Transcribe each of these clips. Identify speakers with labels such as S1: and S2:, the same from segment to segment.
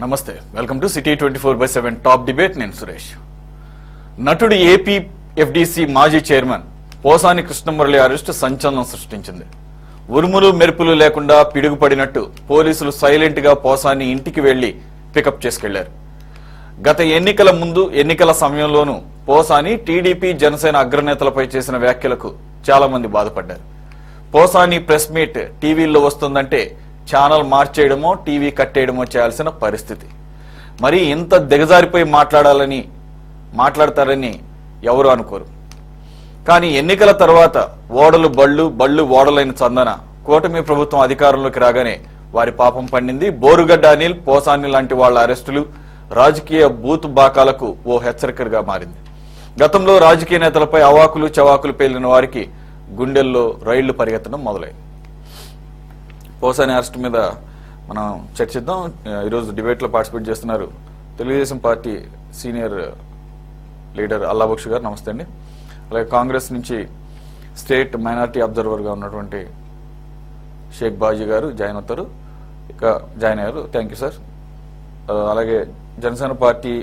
S1: నమస్తే, welcome to city 24/7 top debate. నేను సురేష్. నటుడు ఏపీ ఎఫ్డిసి మాజీ చైర్మన్ పోసాని కృష్ణమురళి అరెస్టు సంచలనం సృష్టించింది. ఉరుములు మెరుపులు లేకుండా పిడుగుపడినట్టు పోలీసులు సైలెంట్ గా పోసాని ఇంటికి వెళ్లి పికప్ చేసుకెళ్లారు. గత ఎన్నికల ముందు, ఎన్నికల సమయంలోనూ పోసాని టీడీపీ జనసేన అగ్రనేతలపై చేసిన వ్యాఖ్యలకు చాలా మంది బాధపడ్డారు. పోసాని ప్రెస్ మీట్ టీవీల్లో వస్తుందంటే ఛానల్ మార్చేయడమో టీవీ కట్టేయడమో చేయాల్సిన పరిస్థితి. మరి ఇంత దిగజారిపోయి మాట్లాడతారని ఎవరు అనుకోరు. కానీ ఎన్నికల తర్వాత ఓడలు బళ్ళు ఓడలైన చందన కూటమి ప్రభుత్వం అధికారంలోకి రాగానే వారి పాపం పండింది. బోరుగడ్డ అనిల్, పోసాని లాంటి వాళ్ళ అరెస్టులు రాజకీయ బూత్ బాకాలకు ఓ హెచ్చరికగా మారింది. గతంలో రాజకీయ నేతలపై అవాకులు చవాకులు పేలిన వారికి గుండెల్లో రైళ్లు పరిగెత్తడం మొదలైంది. పోసాని అరెస్ట్ మీద మనం చర్చిద్దాం. ఈరోజు డిబేట్లో పార్టిసిపేట్ చేస్తున్నారు Telugu Desam party senior leader Allabaksh గారు. నమస్తే అండి. అలాగే కాంగ్రెస్ నుంచి స్టేట్ మైనారిటీ అబ్జర్వర్గా ఉన్నటువంటి షేక్ బాజీ గారు జాయిన్ అయ్యారు. Thank you sir. అలాగే జనసేన పార్టీ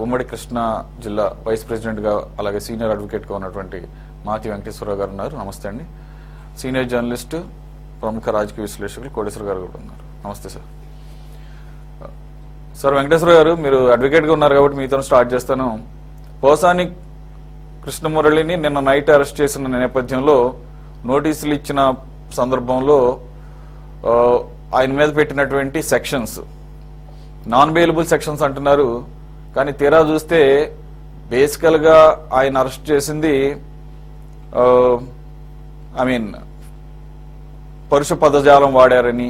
S1: ఉమ్మడి కృష్ణా జిల్లా వైస్ ప్రెసిడెంట్గా అలాగే సీనియర్ అడ్వకేట్గా ఉన్నటువంటి మాతి వెంకటేశ్వరరావు గారు ఉన్నారు. నమస్తే అండి. సీనియర్ జర్నలిస్టు, ప్రముఖ రాజకీయ విశ్లేషకులు కోటేశ్వర గారు కూడా ఉన్నారు. నమస్తే సార్. సార్ వెంకటేశ్వర గారు, మీరు అడ్వకేట్గా ఉన్నారు కాబట్టి మీతో స్టార్ట్ చేస్తాను. పోసాని కృష్ణమురళిని నిన్న నైట్ అరెస్ట్ చేసిన నేపథ్యంలో నోటీసులు ఇచ్చిన సందర్భంలో ఆయన మీద పెట్టినటువంటి సెక్షన్స్ నాన్ బెయిలబుల్ సెక్షన్స్ అంటున్నారు. కానీ తీరా చూస్తే బేసికల్గా ఆయన అరెస్ట్ చేసింది పరుష పదజాలం వాడారని,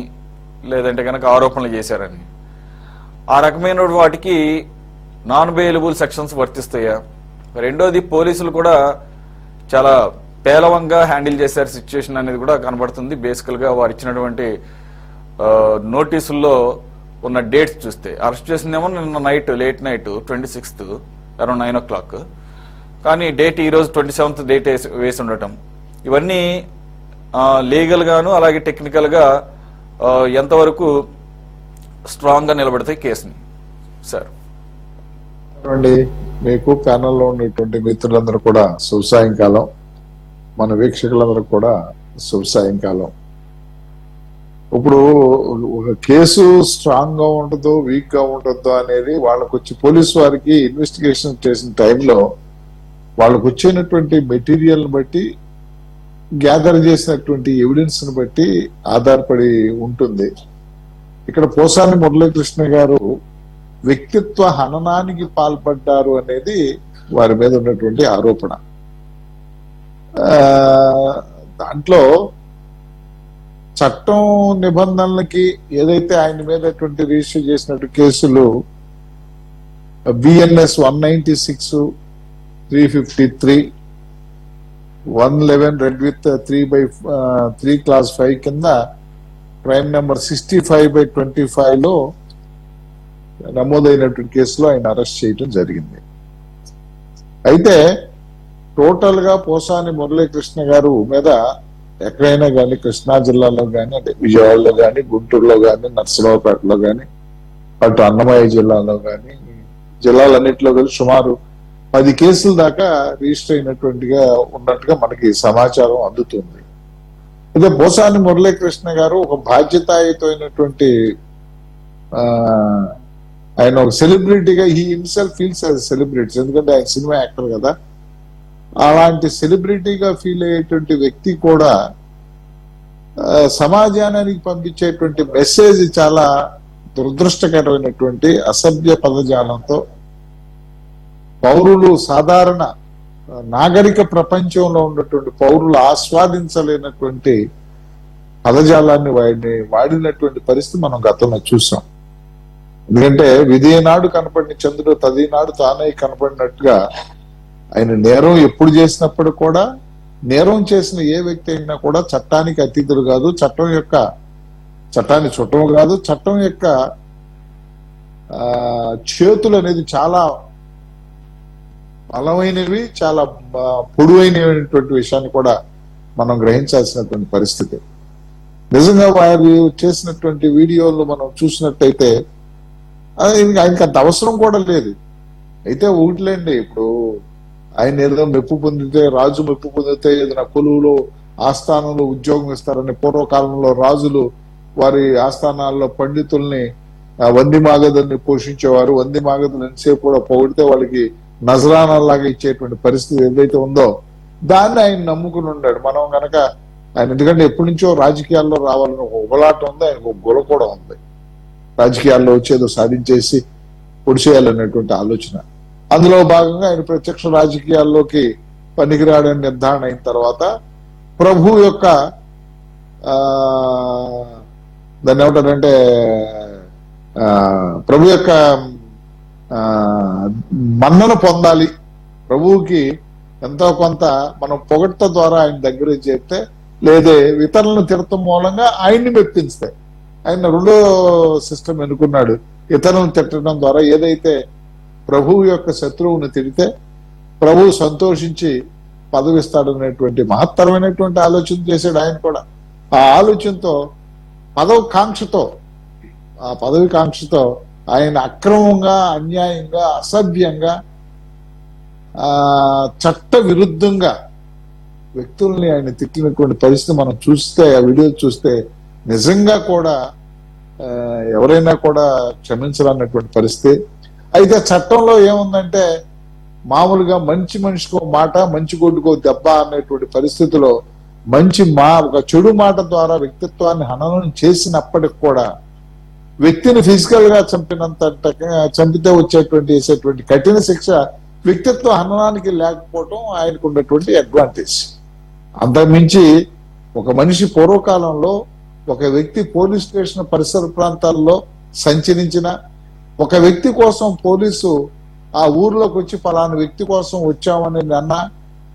S1: లేదంటే కనుక ఆరోపణలు చేశారని, ఆ రకమైన వాటికి నాన్ బెయిలబుల్ సెక్షన్స్ వర్తిస్తాయా? రెండోది, పోలీసులు కూడా చాలా పేలవంగా హ్యాండిల్ చేశారు సిచ్యువేషన్ అనేది కూడా కనబడుతుంది. బేసికల్గా వారు ఇచ్చినటువంటి నోటీసుల్లో ఉన్న డేట్స్ చూస్తే అరెస్ట్ చేసిందేమో నిన్న night, late night 26th around 9 o'clock, కానీ డేట్ ఈరోజు 27th డేట్ వేసి ఉండటం, ఇవన్నీ లీగల్ గాను అలాగే టెక్నికల్ గా ఎంతవరకు స్ట్రాంగ్ గా నిలబడతాయి కేసుని సార్?
S2: మీకు ప్యానల్లో ఉన్నటువంటి మిత్రులందరూ కూడా శుభ సాయంకాలం, మన వీక్షకులందరూ కూడా శుభ సాయంకాలం. ఇప్పుడు ఒక కేసు స్ట్రాంగ్ గా ఉంటుందో వీక్ గా ఉంటుందో అనేది వాళ్ళకు వచ్చి పోలీసు వారికి ఇన్వెస్టిగేషన్ చేసిన టైంలో వాళ్ళకు వచ్చినటువంటి మెటీరియల్ బట్టి, గ్యాదర్ చేసినటువంటి ఎవిడెన్స్ ని బట్టి ఆధారపడి ఉంటుంది. ఇక్కడ పోసాని మురళీకృష్ణ గారు వ్యక్తిత్వ హననానికి పాల్పడ్డారు అనేది వారి మీద ఉన్నటువంటి ఆరోపణ. దాంట్లో చట్టం నిబంధనలకి ఏదైతే ఆయన మీద రిజిస్టర్ చేసినట్టు కేసులు బిఎన్ఎస్ 196, 353, 111 రెడ్ విత్ 3/3 class 5 కింద క్రైమ్ నెంబర్ 65/25 లో నమోదైనటువంటి కేసులో ఆయన అరెస్ట్ చేయడం జరిగింది. అయితే టోటల్ గా పోసాని మురళీకృష్ణ గారు మీద ఎక్కడైనా కానీ కృష్ణా జిల్లాలో కానీ, అంటే విజయవాడలో కానీ, గుంటూరులో కానీ, నర్సరావుపేటలో కానీ, అటు అన్నమయ్య జిల్లాలో కానీ, జిల్లాలన్నింటిలో కలిసి సుమారు 10 కేసుల దాకా రిజిస్టర్ ఉన్నట్టుగా మనకి సమాచారం అందుతుంది. అయితే పోసాని మురళీకృష్ణ గారు ఒక బాధ్యతాయుతమైనటువంటి ఆయన ఒక సెలబ్రిటీగా he himself feels as celebrities, ఎందుకంటే ఆయన సినిమా యాక్టర్ కదా. అలాంటి సెలబ్రిటీగా ఫీల్ అయ్యేటువంటి వ్యక్తి కూడా సమాజానికి పంపించేటువంటి మెసేజ్ చాలా దురదృష్టకరమైనటువంటి అసభ్య పదజాలంతో పౌరులు, సాధారణ నాగరిక ప్రపంచంలో ఉన్నటువంటి పౌరులు ఆస్వాదించలేనటువంటి పదజాలాన్ని వాడినటువంటి పరిస్థితి మనం గతంలో చూసాం. ఎందుకంటే విధినాడు కనపడిన చంద్రుడు తదినాడు తానై కనపడినట్టుగా ఆయన నేరం ఎప్పుడు చేసినప్పుడు కూడా, నేరం చేసిన ఏ వ్యక్తి అయినా కూడా చట్టానికి అతీతుడు కాదు, చట్టాన్ని చుట్టం కాదు, చట్టం యొక్క చేతులు అనేది చాలా బలమైనవి, చాలా పొడవైనటువంటి విషయాన్ని కూడా మనం గ్రహించాల్సినటువంటి పరిస్థితి. నిజంగా వారు చేసినటువంటి వీడియోలు మనం చూసినట్టయితే ఆయనకి అంత అవసరం కూడా లేదు. అయితే ఒకటిలేండి, ఇప్పుడు ఆయన ఏదో మెప్పు పొందితే, రాజు మెప్పు పొందితే ఏదైనా కొలువులో ఆస్థానంలో ఉద్యోగం ఇస్తారని పూర్వకాలంలో రాజులు వారి ఆస్థానాల్లో పండితుల్ని వంది మాగదుల్ని పోషించేవారు. వంది మాగదులు ఎంతసేపు కూడా పొగిడితే వాళ్ళకి నజరానాలాగా ఇచ్చేటువంటి పరిస్థితి ఏదైతే ఉందో దాన్ని ఆయన నమ్ముకుని ఉన్నాడు. మనం గనక ఆయన, ఎందుకంటే ఎప్పటి నుంచో రాజకీయాల్లో రావాలని ఒక ఉబలాట ఉంది, ఆయనకు ఒక గుల కూడా ఉంది. రాజకీయాల్లో వచ్చేదో సాధించేసి పొడిచేయాలనేటువంటి ఆలోచన. అందులో భాగంగా ఆయన ప్రత్యక్ష రాజకీయాల్లోకి పనికిరాడని నిర్ధారణ అయిన తర్వాత ప్రభు యొక్క దాన్ని ఏమంటారంటే ప్రభు యొక్క మన్నన పొందాలి, ప్రభువుకి ఎంతో కొంత మనం పొగడ్త ద్వారా ఆయన దగ్గర చేస్తే, లేదే ఇతరులను తిరగటం మూలంగా ఆయన్ని మెప్పిస్తాయి. ఆయన రెండో సిస్టమ్ ఎన్నుకున్నాడు, ఇతరులను తిట్టడం ద్వారా. ఏదైతే ప్రభువు యొక్క శత్రువుని తిడితే ప్రభువు సంతోషించి పదవిస్తాడనేటువంటి మహత్తరమైనటువంటి ఆలోచన చేశాడు ఆయన కూడా. ఆ ఆలోచనతో ఆ పదవి కాంక్షతో ఆయన అక్రమంగా, అన్యాయంగా, అసభ్యంగా, చట్ట విరుద్ధంగా వ్యక్తుల్ని ఆయన తిట్టినటువంటి పరిస్థితి మనం చూస్తే, ఆ వీడియో చూస్తే నిజంగా కూడా ఎవరైనా కూడా క్షమించాలన్నటువంటి పరిస్థితి. అయితే చట్టంలో ఏముందంటే మామూలుగా మంచి మనిషికో మాట, మంచి గొడ్డుకో దెబ్బ అనేటువంటి పరిస్థితిలో ఒక చెడు మాట ద్వారా వ్యక్తిత్వాన్ని హననం చేసినప్పటికి కూడా వ్యక్తిని ఫిజికల్ గా చంపితే వేసేటువంటి కఠిన శిక్ష వ్యక్తిత్వ హననానికి లేకపోవడం ఆయనకు ఉన్నటువంటి అడ్వాంటేజ్. అంతకుమించి ఒక మనిషి పూర్వకాలంలో ఒక వ్యక్తి పోలీస్ స్టేషన్ పరిసర ప్రాంతాల్లో సంచరించిన ఒక వ్యక్తి కోసం పోలీసు ఆ ఊర్లోకి వచ్చి పలానా వ్యక్తి కోసం వచ్చామని అన్నా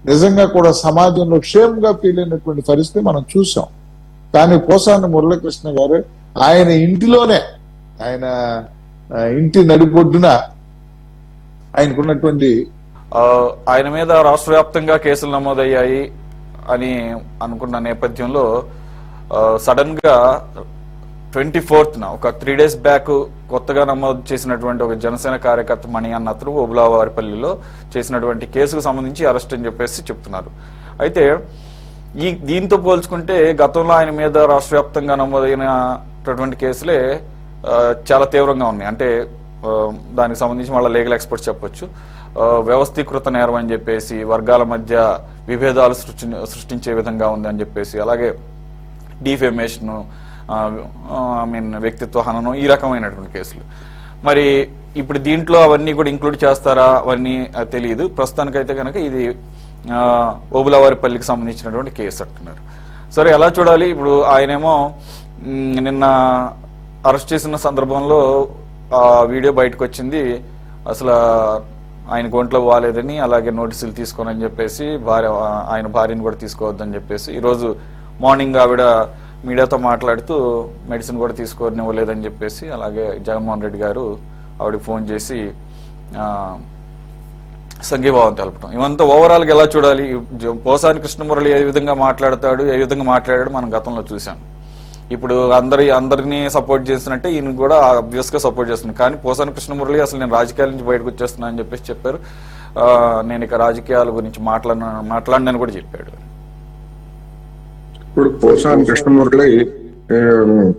S2: నిజంగా కూడా సమాజంలో క్షేమంగా ఫీల్ అయినటువంటి పరిస్థితి మనం చూసాం. కానీ పోసాని మురళీకృష్ణ గారు ఆయన ఇంటిలోనే, ఆయన ఇంటి నడిబొడ్డున ఆయనకున్నటువంటి
S1: ఆయన మీద రాష్ట్ర వ్యాప్తంగా కేసులు నమోదయ్యాయి అని అనుకున్న నేపథ్యంలో సడన్ గా 24th ఒక 3 days బ్యాక్ కొత్తగా నమోదు చేసినటువంటి ఒక జనసేన కార్యకర్త మణి అన్న అతను ఓబులావారిపల్లిలో చేసినటువంటి కేసుకు సంబంధించి అరెస్ట్ అని చెప్పేసి చెప్తున్నారు. అయితే దీంతో పోల్చుకుంటే గతంలో ఆయన మీద రాష్ట్ర వ్యాప్తంగా నమోదైనటువంటి కేసులే చాలా తీవ్రంగా ఉన్నాయి. అంటే దానికి సంబంధించి వాళ్ళ లీగల్ ఎక్స్పర్ట్స్ చెప్పొచ్చు, వ్యవస్థీకృత నేరం అని చెప్పేసి, వర్గాల మధ్య విభేదాలు సృష్టించే విధంగా ఉంది అని చెప్పేసి, అలాగే డిఫేమేషన్, వ్యక్తిత్వ హననం, ఈ రకమైనటువంటి కేసులు. మరి ఇప్పుడు దీంట్లో అవన్నీ కూడా ఇంక్లూడ్ చేస్తారా అవన్నీ తెలియదు. ప్రస్తుతానికైతే కనుక ఇది ఓబులావారిపల్లికి సంబంధించినటువంటి కేసు అంటున్నారు. సరే, ఎలా చూడాలి? ఇప్పుడు ఆయనేమో నిన్న అరెస్ట్ చేసిన సందర్భంలో ఆ వీడియో బయటకు వచ్చింది. అసలు ఆయన ఒంట్లో బాగాలేదని, అలాగే నోటీసులు తీసుకోనని చెప్పేసి ఆయన భార్యను కూడా తీసుకోవద్దని చెప్పేసి, ఈరోజు మార్నింగ్ ఆవిడ మీడియాతో మాట్లాడుతూ మెడిసిన్ కూడా తీసుకోనివ్వలేదని చెప్పేసి, అలాగే జగన్మోహన్ రెడ్డి గారు ఆవిడకి ఫోన్ చేసి సంఘీభావం తెలపడం, ఇవంతా ఓవరాల్ గా ఎలా చూడాలి? పోసాని కృష్ణమురళి ఏ విధంగా మాట్లాడాడు మనం గతంలో చూసాం. ఇప్పుడు అందరినీ సపోర్ట్ చేసినట్టే ఈయన కూడా ఆబ్వియస్ గా సపోర్ట్ చేస్తున్నాడు. కానీ పోసాని కృష్ణమురళి అసలు నేను రాజకీయాల నుంచి బయటకు వచ్చేస్తున్నా అని చెప్పేసి చెప్పారు. నేను ఇక రాజకీయాల గురించి మాట్లాడినని కూడా చెప్పాడు.
S3: ఇప్పుడు పోసాని కృష్ణమురళి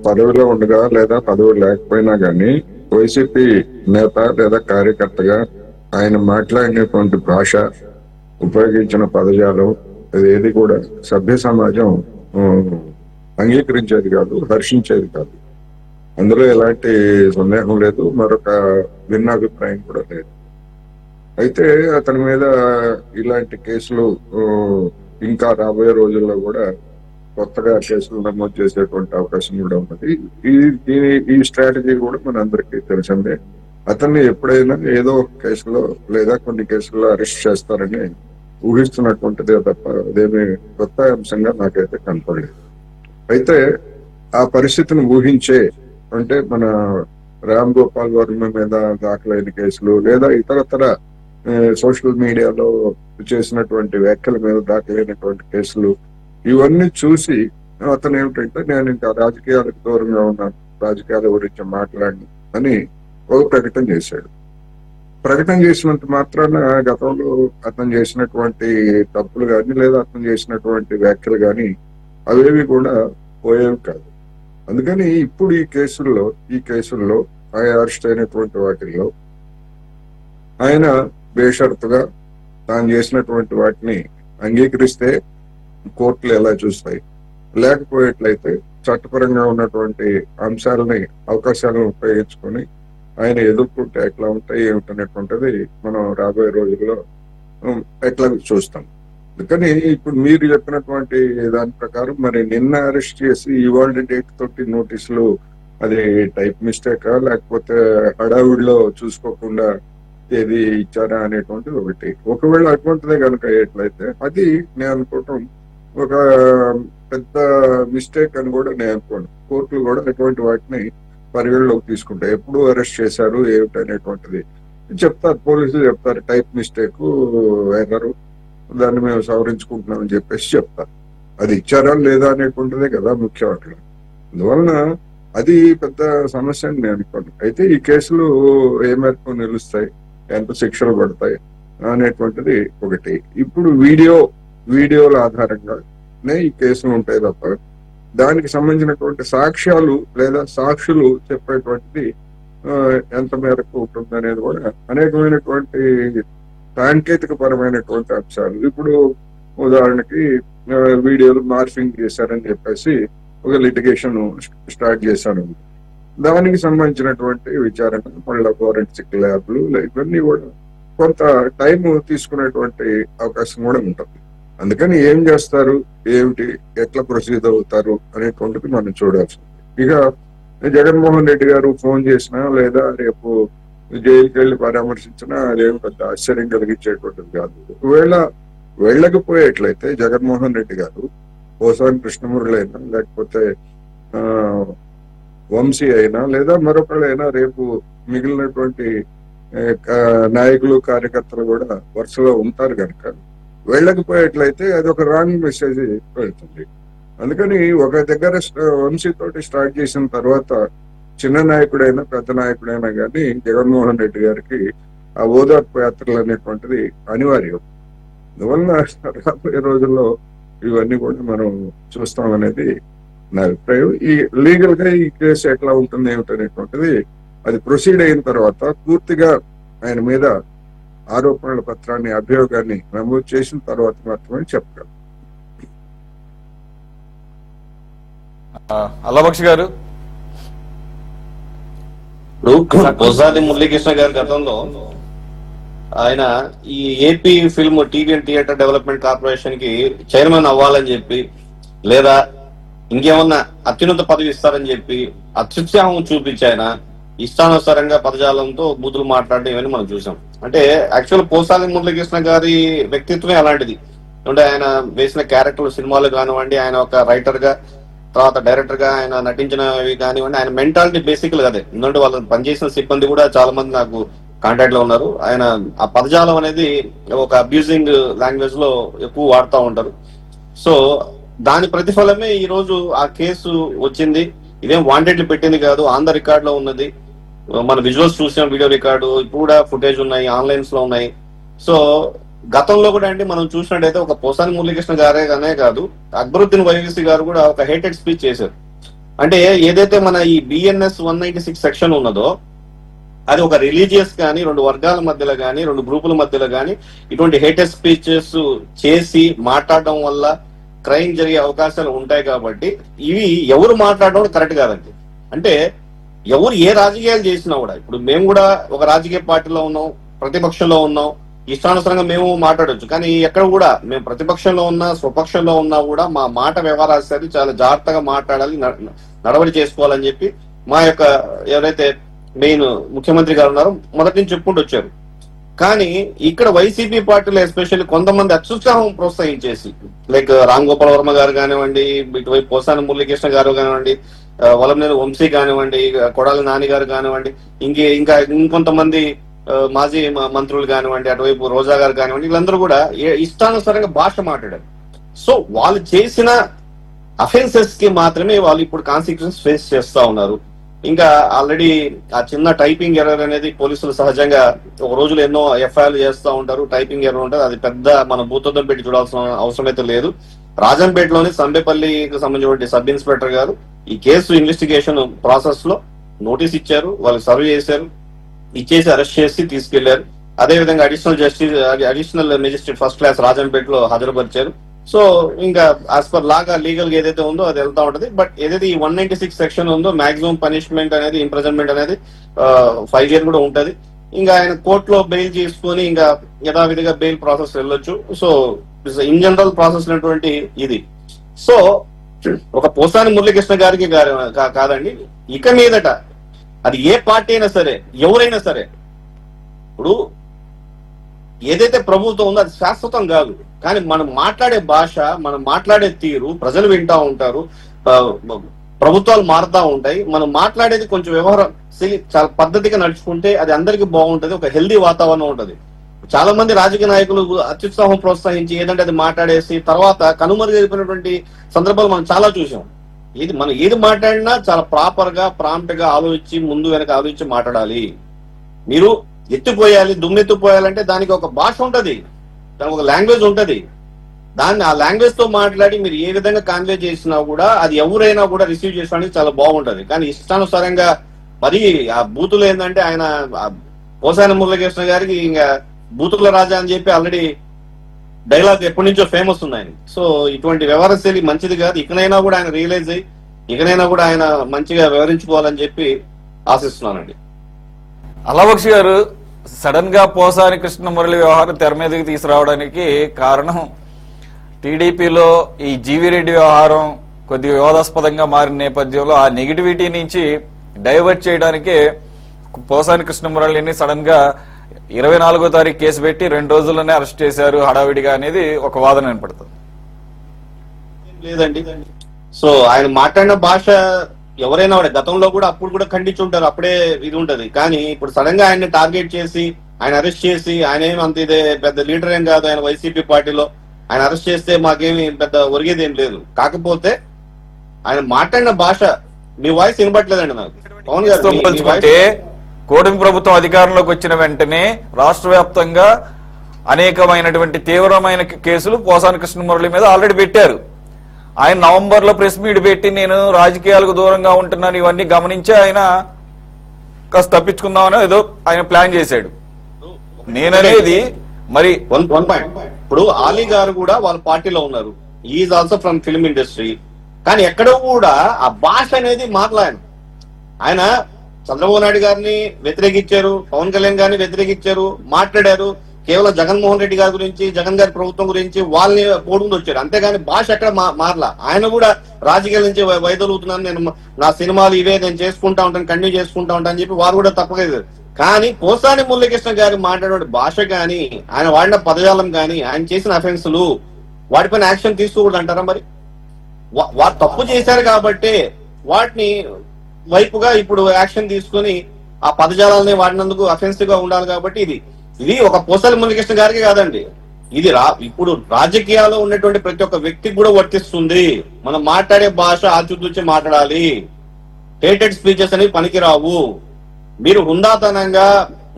S3: పదవిలో ఉండగా లేదా పదవి లేకపోయినా గానీ వైసీపీ నేత లేదా కార్యకర్తగా ఆయన మాట్లాడినటువంటి భాష, ఉపయోగించిన పదజాలం, ఏది కూడా సభ్య సమాజం అంగీకరించేది కాదు, హర్షించేది కాదు. అందులో ఎలాంటి సందేహం లేదు, మరొక భిన్నాభిప్రాయం కూడా లేదు. అయితే అతని మీద ఇలాంటి కేసులు ఇంకా రాబోయే రోజుల్లో కూడా కొత్తగా కేసులు నమోదు చేసేటువంటి అవకాశం కూడా ఉన్నది. ఈ స్ట్రాటజీ కూడా మనందరికీ తెలిసిందే. అతన్ని ఎప్పుడైనా ఏదో ఒక కేసులో లేదా కొన్ని కేసుల్లో అరెస్ట్ చేస్తారని ఊహిస్తున్నటువంటిదే తప్ప అదేమి కొత్త అంశంగా నాకైతే కనపడలేదు. అయితే ఆ పరిస్థితిని ఊహించే, అంటే మన రామ్ గోపాల్ వర్మ మీద దాఖలైన కేసులు లేదా ఇతరతర సోషల్ మీడియాలో చేసినటువంటి వ్యాఖ్యల మీద దాఖలైనటువంటి కేసులు, ఇవన్నీ చూసి అతను ఏమిటంటే నేను ఇంకా రాజకీయాలకు దూరంగా ఉన్నాను, రాజకీయాల గురించి మాట్లాడను అని ఒక ప్రకటన చేశాడు. ప్రకటన చేసినంత మాత్రాన గతంలో అతను చేసినటువంటి తప్పులు కానీ లేదా అతను చేసినటువంటి వ్యాఖ్యలు కానీ అవేవి కూడా పోయేవి కాదు. అందుకని ఇప్పుడు ఈ కేసుల్లో ఆయన అరెస్ట్ అయినటువంటి వాటిల్లో ఆయన బేషరతుగా తాను చేసినటువంటి వాటిని అంగీకరిస్తే కోర్టులు ఎలా చూస్తాయి, లేకపోయేట్లయితే చట్టపరంగా ఉన్నటువంటి అంశాలని అవకాశాలను ఉపయోగించుకొని ఆయన ఎదుర్కొంటే ఎట్లా ఉంటాయి ఏమిటనేటువంటిది మనం రాబోయే రోజుల్లో ఎట్లా చూస్తాం. అందుకని ఇప్పుడు మీరు చెప్పినటువంటి దాని ప్రకారం మరి నిన్న అరెస్ట్ చేసి ఇవాళ డేట్ తోటి నోటీసులు అది టైప్ మిస్టేకా లేకపోతే హడావుడిలో చూసుకోకుండా ఏది ఇచ్చారా అనేటువంటిది ఒకటి. ఒకవేళ అటువంటిదే కనుక అయ్యేట్లయితే అది నేను అనుకోవటం ఒక పెద్ద మిస్టేక్ అని కూడా నేను అనుకోను. కోర్టులు కూడా అటువంటి వాటిని పరిగణలోకి తీసుకుంటాయి. ఎప్పుడు అరెస్ట్ చేశారు ఏమిటనేటువంటిది చెప్తారు, పోలీసులు చెప్తారు టైప్ మిస్టేక్ ఎర్రరు, దాన్ని మేము సవరించుకుంటున్నామని చెప్పేసి చెప్తారు. అది ఇచ్చారా లేదా అనేటువంటిదే కదా ముఖ్యం అక్కడ. అందువలన అది పెద్ద సమస్య అని నేను అనుకోను. అయితే ఈ కేసులు ఏ మేరకు నిలుస్తాయి, ఎంత శిక్షలు పడతాయి అనేటువంటిది ఒకటి. ఇప్పుడు వీడియోల ఆధారంగానే ఈ కేసులు ఉంటాయి తప్ప దానికి సంబంధించినటువంటి సాక్ష్యాలు లేదా సాక్షులు చెప్పేటువంటిది ఎంత మేరకు ఉంటుంది అనేది కూడా అనేకమైనటువంటి సాంకేతిక పరమైనటువంటి అంశాలు. ఇప్పుడు ఉదాహరణకి వీడియోలు మార్ఫింగ్ చేశారని చెప్పేసి ఒక లిటిగేషన్ స్టార్ట్ చేశాను. దానికి సంబంధించినటువంటి విచారణ మళ్ళీ ఫోరెన్సిక్ ల్యాబ్లు ఇవన్నీ కూడా కొంత టైం తీసుకునేటువంటి అవకాశం కూడా ఉంటుంది. అందుకని ఏం చేస్తారు, ఏమిటి, ఎట్లా ప్రొసీడ్ అవుతారు అనేటువంటిది మనం చూడాల్సింది. ఇక జగన్మోహన్ రెడ్డి గారు ఫోన్ చేసినా లేదా రేపు జైలుకి వెళ్ళి పరామర్శించినా అదేం పెద్ద ఆశ్చర్యం కలిగించేటువంటిది కాదు. ఒకవేళ వెళ్ళకపోయేట్లయితే జగన్మోహన్ రెడ్డి గారు పోసాని కృష్ణమురళి అయినా లేకపోతే వంశీ అయినా లేదా మరొకళ్ళైనా రేపు మిగిలినటువంటి నాయకులు కార్యకర్తలు కూడా వరుసలో ఉంటారు కనుక వెళ్ళకపోయేట్లయితే అది ఒక రాంగ్ మెసేజ్ వెళ్తుంది. అందుకని ఒక దగ్గర వంశీతోటి స్టార్ట్ చేసిన తర్వాత చిన్న నాయకుడైనా పెద్ద నాయకుడైనా కానీ జగన్మోహన్ రెడ్డి గారికి ఆ ఓదార్పు యాత్రలు అనేటువంటిది అనివార్యం. అందువలన రాబోయే రోజుల్లో ఇవన్నీ కూడా మనం చూస్తామనేది నా అభిప్రాయం. ఈ లీగల్ గా ఈ కేసు ఎట్లా ఉంటుంది ఏమిటనేటువంటిది అది ప్రొసీడ్ అయిన తర్వాత పూర్తిగా ఆయన మీద ఆరోపణల పత్రాన్ని అభియోగాన్ని నమోదు చేసిన తర్వాత మాత్రమే చెప్పగలం.
S1: అల్లబక్షి గారు,
S4: పోసాని మురళీకృష్ణ గారి గతంలో ఆయన ఈ AP film TV and theatre development corporation కి చైర్మన్ అవ్వాలని చెప్పి లేదా ఇంకేమన్నా అత్యున్నత పదవి ఇస్తారని చెప్పి అత్యుత్సాహం చూపించి ఆయన ఇష్టానుసారంగా పదజాలంతో బూతులు మాట్లాడడం ఇవన్నీ మనం చూసాం. అంటే యాక్చువల్ పోసాని మురళీకృష్ణ గారి వ్యక్తిత్వమే అలాంటిది. అంటే ఆయన వేసిన క్యారెక్టర్లు సినిమాలు కానివ్వండి, ఆయన ఒక రైటర్ గా తర్వాత డైరెక్టర్ గా ఆయన నటించినవి కానివ్వండి, ఆయన మెంటాలిటీ బేసిక్లు అదే. ఎందుకంటే వాళ్ళు పనిచేసిన సిబ్బంది కూడా చాలా మంది నాకు కాంటాక్ట్ లో ఉన్నారు. ఆయన ఆ పదజాలం అనేది ఒక అబ్యూజింగ్ లాంగ్వేజ్ లో ఎక్కువ వాడుతూ ఉంటారు. సో దాని ప్రతిఫలమే ఈ రోజు ఆ కేసు వచ్చింది. ఇదేం వాంటెడ్లు పెట్టింది కాదు, ఆన్ ద రికార్డ్ లో ఉన్నది. మన విజువల్స్ చూసాం, వీడియో రికార్డు ఇప్పుడు కూడా ఫుటేజ్ ఉన్నాయి, ఆన్లైన్స్ లో ఉన్నాయి. సో గతంలో కూడా అంటే మనం చూసినట్టయితే ఒక పోసాని మురళీకృష్ణ గానే కాదు, అక్బరుద్దీన్ వైవీసీ గారు కూడా ఒక హేటెడ్ స్పీచ్ చేశారు. అంటే ఏదైతే మన ఈ BNS 196 సెక్షన్ ఉన్నదో అది ఒక రిలీజియస్ కానీ, రెండు వర్గాల మధ్యలో కానీ, రెండు గ్రూపుల మధ్యలో కానీ ఇటువంటి హేటెడ్ స్పీచెస్ చేసి మాట్లాడడం వల్ల క్రైమ్ జరిగే అవకాశాలు ఉంటాయి. కాబట్టి ఇవి ఎవరు మాట్లాడడం కరెక్ట్ కాదండి. అంటే ఎవరు ఏ రాజకీయాలు చేసినా కూడా, ఇప్పుడు మేము కూడా ఒక రాజకీయ పార్టీలో ఉన్నాం, ప్రతిపక్షంలో ఉన్నాం, ఇష్టానుసారంగా మేము మాట్లాడొచ్చు. కానీ ఎక్కడ కూడా మేము ప్రతిపక్షంలో ఉన్నా స్వపక్షంలో ఉన్నా కూడా మా మాట వ్యవహారాలు చాలా జాగ్రత్తగా మాట్లాడాలి, నడవడి చేసుకోవాలని చెప్పి మా యొక్క ఎవరైతే మెయిన్ ముఖ్యమంత్రి గారు ఉన్నారో మొదటి నుంచి చెప్పుకుంటూ వచ్చారు. కానీ ఇక్కడ వైసీపీ పార్టీలో ఎస్పెషల్లీ కొంతమంది అత్యుత్సాహం ప్రోత్సహించేసి లైక్ రామ్ గోపాల్ వర్మ గారు కానివ్వండి, ఇటువైపు పోసాని మురళీకృష్ణ గారు కానివ్వండి, వలంనేని వంశీ కానివ్వండి, కొడాలి నాని గారు కానివ్వండి, ఇంకా ఇంకొంతమంది మాజీ మంత్రులు కానివ్వండి, అటువైపు రోజా గారు కానివ్వండి, వీళ్ళందరూ కూడా ఇష్టానుసారంగా భాష మాట్లాడారు. సో వాళ్ళు చేసిన అఫెన్సెస్ కి మాత్రమే వాళ్ళు ఇప్పుడు కాన్సిక్వెన్స్ ఫేస్ చేస్తా ఉన్నారు. ఇంకా ఆల్రెడీ ఆ చిన్న టైపింగ్ ఎర్రర్ అనేది పోలీసులు సహజంగా ఒక రోజులో ఎన్నో ఎఫ్ఐఆర్లు చేస్తూ ఉంటారు. టైపింగ్ ఎర్రర్ ఉంటుంది, అది పెద్ద మన భూతద్దం పెట్టి చూడాల్సిన అవసరం అయితే లేదు. రాజంపేటలోని సంబేపల్లికి సంబంధించిన సబ్ ఇన్స్పెక్టర్ గారు ఈ కేసు ఇన్వెస్టిగేషన్ ప్రాసెస్ లో నోటీస్ ఇచ్చారు, వాళ్ళు సర్వ్ చేశారు, ఇచ్చేసి అరెస్ట్ చేసి తీసుకెళ్లారు. అదేవిధంగా అడిషనల్ మెజిస్ట్రేట్ ఫస్ట్ క్లాస్ రాజంపేటలో హాజరుపరిచారు. సో ఇంకా యాజ్ పర్ లాగా లీగల్ గా ఏదైతే ఉందో అది వెళ్తా ఉంటది. బట్ ఏదైతే ఈ 196 సెక్షన్ ఉందో మాక్సిమం పనిష్మెంట్ అనేది ఇంప్రిజన్మెంట్ అనేది 5 years కూడా ఉంటది. ఇంకా ఆయన కోర్టులో బెయిల్ చేసుకుని ఇంకా యథావిధిగా బెయిల్ ప్రాసెస్ వెళ్ళొచ్చు. సో ఇన్ జనరల్ ప్రాసెస్ ఉన్నటువంటి ఇది. సో ఒక పోసాని మురళీకృష్ణ గారికి కాదండి, ఇక మీదట అది ఏ పార్టీ అయినా సరే, ఎవరైనా సరే, ఇప్పుడు ఏదైతే ప్రభుత్వం ఉందో అది శాశ్వతం కాదు. కానీ మనం మాట్లాడే భాష, మనం మాట్లాడే తీరు ప్రజలు వింటా ఉంటారు, ప్రభుత్వాలు మారుతా ఉంటాయి. మనం మాట్లాడేది కొంచెం వ్యవహారం చాలా పద్ధతిగా నడుచుకుంటే అది అందరికీ బాగుంటది, ఒక హెల్దీ వాతావరణం ఉంటది. చాలా మంది రాజకీయ నాయకులు అత్యుత్సాహం ప్రోత్సహించి ఏదంటే అది మాట్లాడేసి తర్వాత కనుమరుగైపోయినటువంటి సందర్భాలు మనం చాలా చూసాం. మనం ఏది మాట్లాడినా చాలా ప్రాపర్ గా ప్రాంప్ట్ గా ఆలోచించి ముందు వెనక ఆలోచించి మాట్లాడాలి. మీరు ఎత్తిపోయాలి, దుమ్మెత్తిపోయాలంటే దానికి ఒక భాష ఉంటది, దానికి ఒక లాంగ్వేజ్ ఉంటది. దాన్ని ఆ లాంగ్వేజ్ తో మాట్లాడి మీరు ఏ విధంగా కాన్వే చేసినా కూడా అది ఎవరైనా కూడా రిసీవ్ చేసుకోవడానికి చాలా బాగుంటది. కానీ ఇష్టానుసారంగా మరి ఆ బూతులు ఏంటంటే ఆయన పోసాని మురళీకృష్ణ గారికి ఇంకా బూతుల రాజా అని చెప్పి ఆల్రెడీ డైలాగ్ ఎప్పటి నుంచో ఫేమస్ ఉంది ఆయన. సో ఇటువంటి వ్యవహార శైలి మంచిది కాదు. ఇకనైనా కూడా ఆయన రియలైజ్ అయ్యి ఇకనైనా కూడా ఆయన మంచిగా వివరించుకోవాలని చెప్పి ఆశిస్తున్నానండి.
S1: అల్లబక్షి గారు, సడన్ గా పోసాని కృష్ణ మురళి వ్యవహారం తెర మీదకి తీసుకురావడానికి కారణం టీడీపీలో ఈ జీవిరెడ్డి వ్యవహారం కొద్దిగా వివాదాస్పదంగా మారిన నేపథ్యంలో ఆ నెగిటివిటీ నుంచి డైవర్ట్ చేయడానికి పోసాని కృష్ణ మురళిని సడన్ గా 24వ తారీఖు కేసు పెట్టి 2 రోజుల్లోనే అరెస్ట్ చేశారు హడావిడిగా అనేది ఒక వాదన వినపడుతుంది.
S4: లేదండి, సో ఆయన మాట్లాడిన భాష ఎవరైనా గతంలో కూడా అప్పుడు కూడా ఖండించుంటారు, అప్పుడే ఇది ఉంటది. కానీ ఇప్పుడు సడన్ గా ఆయన్ని టార్గెట్ చేసి ఆయన అరెస్ట్ చేసి ఆయన ఏమి అంత ఇదే పెద్ద లీడర్ ఏం కాదు, ఆయన వైసీపీ పార్టీలో ఆయన అరెస్ట్ చేస్తే మాకేమి పెద్ద ఒరిగేది ఏం లేదు. కాకపోతే ఆయన మాట్లాడిన భాష, మీ వాయిస్ వినపట్లేదండి నాకు పవన్ గారు.
S1: కూటమి ప్రభుత్వం అధికారంలోకి వచ్చిన వెంటనే రాష్ట్ర వ్యాప్తంగా అనేకమైనటువంటి తీవ్రమైన కేసులు పోసాని కృష్ణ మురళి మీద ఆల్రెడీ పెట్టారు. ఆయన నవంబర్లో ప్రెస్ మీట్ పెట్టి నేను రాజకీయాలకు దూరంగా ఉంటున్నాను ఇవన్నీ గమనించి ఆయన కాస్త తప్పించుకుందామని ఏదో ఆయన ప్లాన్ చేశాడు. నేననేది మరి
S4: వన్ పాయింట్, ఇప్పుడు ఆలీ గారు కూడా వాళ్ళ పార్టీలో ఉన్నారు, is also from film industry. కానీ ఎక్కడ కూడా ఆ భాష అనేది మాట్లాడాను. ఆయన చంద్రబాబు నాయుడు గారిని వ్యతిరేకించారు, పవన్ కళ్యాణ్ గారిని వ్యతిరేకించారు, మాట్లాడారు. కేవలం జగన్మోహన్ రెడ్డి గారి గురించి, జగన్ గారి ప్రభుత్వం గురించి వాళ్ళని పోడుకుంటూ వచ్చారు. అంతేగాని భాష ఎక్కడ మారలా. ఆయన కూడా రాజకీయాల నుంచి వైదొలుగుతున్నాను, నేను నా సినిమాలు ఇవే నేను చేసుకుంటా ఉంటాను, కంటిన్యూ చేసుకుంటా ఉంటాను అని చెప్పి వారు కూడా తప్పలేదు. కానీ పోసాని మురళీకృష్ణ గారు మాట్లాడే భాష కానీ, ఆయన వాడిన పదజాలం కానీ, ఆయన చేసిన అఫెన్సులు వాటిపైన యాక్షన్ తీసుకోకూడదు అంటారా? మరి వారు తప్పు చేశారు కాబట్టి వాటిని వైపుగా ఇప్పుడు యాక్షన్ తీసుకుని ఆ పదజాలాలని వాడినందుకు అఫెన్సివ్ గా ఉండాలి. కాబట్టి ఇది ఒక పోసాని మురళీకృష్ణ గారికి కాదండి, ఇది ఇప్పుడు రాజకీయాల్లో ఉన్నటువంటి ప్రతి ఒక్క వ్యక్తికి కూడా వర్తిస్తుంది. మనం మాట్లాడే భాష ఆచితూచి మాట్లాడాలి. హేటెడ్ స్పీచెస్ అనేవి పనికిరావు. మీరు హుందాతనంగా,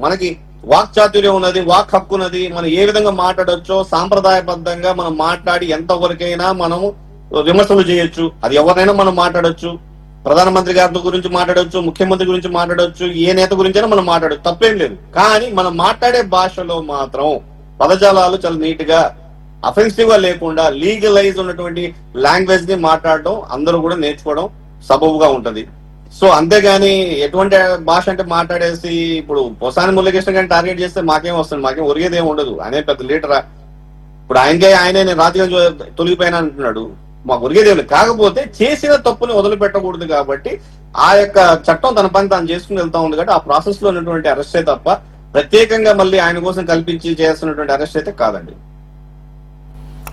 S4: మనకి వాక్ చాతుర్యం ఉన్నది, వాక్ హక్కు ఉన్నది, మనం ఏ విధంగా మాట్లాడొచ్చో సాంప్రదాయబద్ధంగా మనం మాట్లాడి ఎంతవరకైనా మనము విమర్శలు చేయొచ్చు. అది ఎవరినైనా మనం మాట్లాడొచ్చు, ప్రధానమంత్రి గారి గురించి మాట్లాడొచ్చు, ముఖ్యమంత్రి గురించి మాట్లాడొచ్చు, ఏ నేత గురించైనా మనం మాట్లాడచ్చు, తప్పేం లేదు. కానీ మనం మాట్లాడే భాషలో మాత్రం పదజాలాలు చాలా నీట్ గా అఫెన్సివ్ గా లేకుండా లీగలైజ్ ఉన్నటువంటి లాంగ్వేజ్ ని మాట్లాడడం అందరూ కూడా నేర్చుకోవడం సబబుగా ఉంటది. సో అంతేగాని ఎటువంటి భాష అంటే మాట్లాడేసి ఇప్పుడు పోసాని మురళీకృష్ణ గారిని టార్గెట్ చేస్తే మాకేం వస్తుంది, మాకేం ఒరిగేది ఏమి ఉండదు. ఆయన పెద్ద లీడరా, ఇప్పుడు ఆయనే నేను రాజకీయం తొలగిపోయినా అంటున్నాడు, మాకు ఒరిగేది లేదు. కాకపోతే చేసిన తప్పుని వదిలిపెట్టకూడదు కాబట్టి ఆ యొక్క చట్టం తన పని తాను చేసుకుని వెళ్తా ఉంది. కాబట్టి ఆ ప్రాసెస్ లో ఉన్నటువంటి అరెస్టే తప్ప ప్రత్యేకంగా మళ్ళీ ఆయన కోసం కల్పించి చేస్తున్నటువంటి అరెస్ట్ అయితే కాదండి.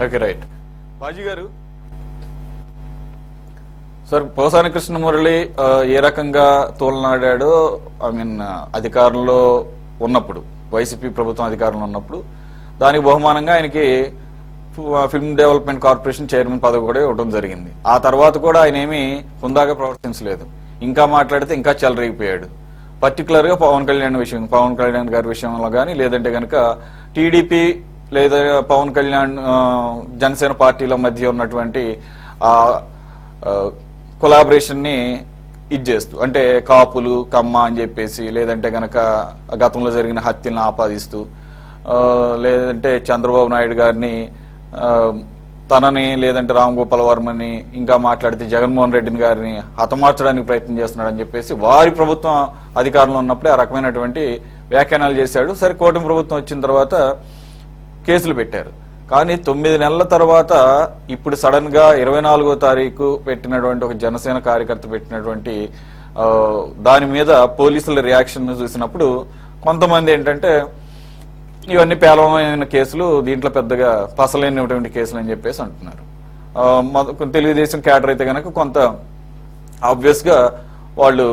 S1: Okay, right. బాజీ గారు, సార్ పోసాని కృష్ణ మురళి ఏ రకంగా తోలనాడాడో, అధికారంలో ఉన్నప్పుడు, వైసీపీ ప్రభుత్వం అధికారంలో ఉన్నప్పుడు దానికి బహుమానంగా ఆయనకి ఫిల్మ్ డెవలప్మెంట్ కార్పొరేషన్ చైర్మన్ పదవి కూడా ఇవ్వడం జరిగింది. ఆ తర్వాత కూడా ఆయన ఏమీ హుందాగా ప్రవర్తించలేదు. ఇంకా మాట్లాడితే ఇంకా చెలరేగిపోయాడు. పర్టికులర్ గా పవన్ కళ్యాణ్ గారి విషయంలో కానీ, లేదంటే కనుక టీడీపీ లేదా పవన్ కళ్యాణ్ జనసేన పార్టీల మధ్య ఉన్నటువంటి ఆ కొలాబరేషన్ ని చేస్తూ, అంటే కాపులు కమ్మ అని చెప్పేసి, లేదంటే గనక గతంలో జరిగిన హత్యలను ఆపాదిస్తూ, లేదంటే చంద్రబాబు నాయుడు గారిని తనని లేదంటే రామ్ గోపాల్ వర్మని, ఇంకా మాట్లాడితే జగన్మోహన్ రెడ్డిని గారిని హతమార్చడానికి ప్రయత్నం చేస్తున్నాడని చెప్పేసి వారి ప్రభుత్వం అధికారంలో ఉన్నప్పుడే ఆ రకమైనటువంటి వ్యాఖ్యానాలు చేశాడు. సరే, కూటమి ప్రభుత్వం వచ్చిన తర్వాత కేసులు పెట్టారు. కానీ 9 నెలల తర్వాత ఇప్పుడు సడన్ గా 24వ తారీఖు పెట్టినటువంటి ఒక జనసేన కార్యకర్త పెట్టినటువంటి దాని మీద పోలీసుల రియాక్షన్ చూసినప్పుడు కొంతమంది ఏంటంటే ఇవన్నీ పేలవమైన కేసులు, దీంట్లో పెద్దగా పసలేనటువంటి కేసులు అని చెప్పేసి అంటున్నారు. తెలుగుదేశం క్యాడర్ అయితే కనుక కొంత ఆబ్వియస్ గా వాళ్ళు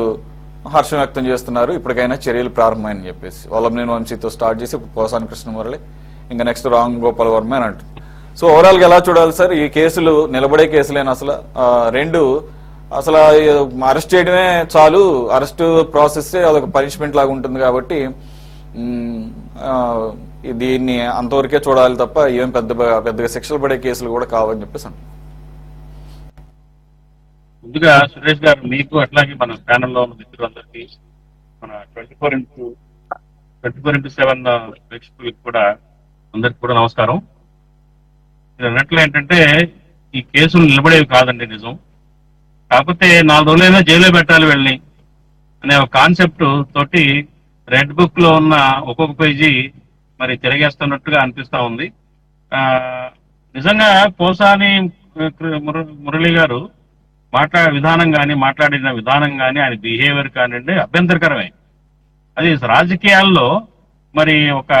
S1: హర్షం వ్యక్తం చేస్తున్నారు, ఇప్పటికైనా చర్యలు ప్రారంభమని చెప్పేసి. వల్లభనేని వంశీతో స్టార్ట్ చేసి ఇప్పుడు పోసాని కృష్ణమురళి, ఇంకా నెక్స్ట్ రామ్ గోపాల్ వర్మ అని అంటుంది. సో ఓవరాల్ గా ఎలా చూడాలి సార్ ఈ కేసులు? నిలబడే కేసులేనా అసలు? రెండు అసలు అరెస్ట్ చేయడమే చాలు, అరెస్ట్ ప్రాసెస్ అదొక పనిష్మెంట్ లాగా ఉంటుంది కాబట్టి దీన్ని అంతవరకే చూడాలి తప్ప ఏం పెద్దగా శిక్షలు పడే కేసులు కూడా కావని చెప్పేసి.
S5: ముందుగా సురేష్ గారు, మీకు అట్లాగే మన ప్యానెల్లో ఉన్న మిత్రులందరికీ, మన 24x7 ప్రేక్షకులకి కూడా అందరికి కూడా నమస్కారం. మీరు అన్నట్లు ఏంటంటే ఈ కేసులు నిలబడేవి కాదండి, నిజం. కాకపోతే 4 రోజులైనా జైల్లో పెట్టాలి వెళ్ళి అనే ఒక కాన్సెప్ట్ తోటి రెడ్ బుక్ లో ఉన్న ఒక్కొక్క పేజీ మరి తిరగేస్తున్నట్టుగా అనిపిస్తా ఉంది. నిజంగా పోసాని మురళి గారు మాట్లాడిన విధానం కానీ ఆయన బిహేవియర్ కానివ్వండి అభ్యంతరకరమే. అది రాజకీయాల్లో మరి ఒక